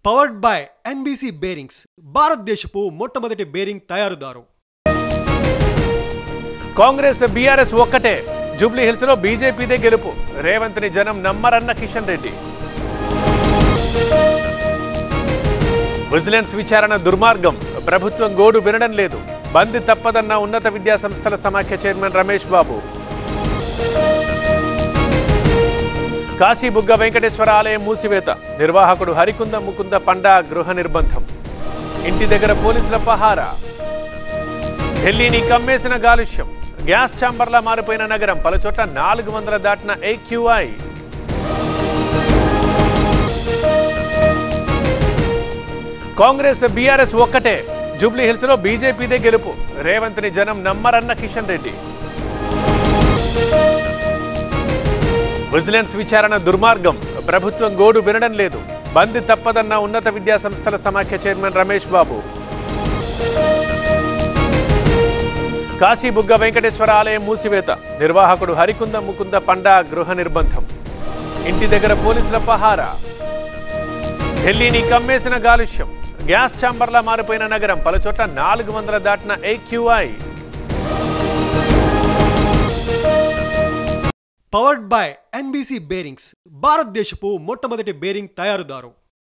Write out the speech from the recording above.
Powered by NBC bearings భారతదేశపు మొట్టమొదటి bearing తయారుదారు. Congress BRS ఒక్కటే, జూబ్లీ హిల్స్ లో బీజేపీదే గెలుపు, రేవంత్ ని జనం నమ్మరన్న కిషన్ రెడ్డి. విజిలెన్స్ విచారణ దుర్మార్గం, ప్రభుత్వం గోడు వినడం లేదు, బంద్ తప్పదన్న ఉన్నత విద్యా సంస్థల సమాఖ్య చైర్మన్ రమేష్ బాబు. కాశీబుగ్గ వెంకటేశ్వర ఆలయం మూసివేత, నిర్వాహకుడు హరికుంద ముకుంద పండా గృహ నిర్బంధం, ఇంటి దగ్గర పోలీసుల పహారా. ఢిల్లీని కమ్మేసిన గాలుష్యం, గ్యాస్ ఛాంబర్లా మారిపోయిన నగరం, పలుచోట్ల 400 దాటిన AQI. కాంగ్రెస్ బీఆర్ఎస్ ఒక్కటే, జూబ్లీ హిల్స్ లో బీజేపీదే గెలుపు, రేవంత్ ని జనం నమ్మరన్న కిషన్ రెడ్డి. విజిలెన్స్ విచారణ దుర్మార్గం, ప్రభుత్వం గోడు వినడం లేదు, బంద్ తప్పదన్న ఉన్నత విద్యా సంస్థల సమాఖ్య చైర్మన్ రమేష్ బాబు. కాశీబుగ్గ వెంకటేశ్వర ఆలయం మూసివేత, నిర్వాహకుడు హరికుంద ముకుంద పండా గృహ నిర్బంధం, ఇంటి దగ్గర పోలీసుల పహారా. ఢిల్లీని కమ్మేసిన గాలుష్యం, గ్యాస్ ఛాంబర్లా మారిపోయిన నగరం, పలుచోట్ల 400 దాటిన AQI. Powered by NBC bearings భారతదేశపు మొట్టమొదటి బేరింగ్ తయారుదారు.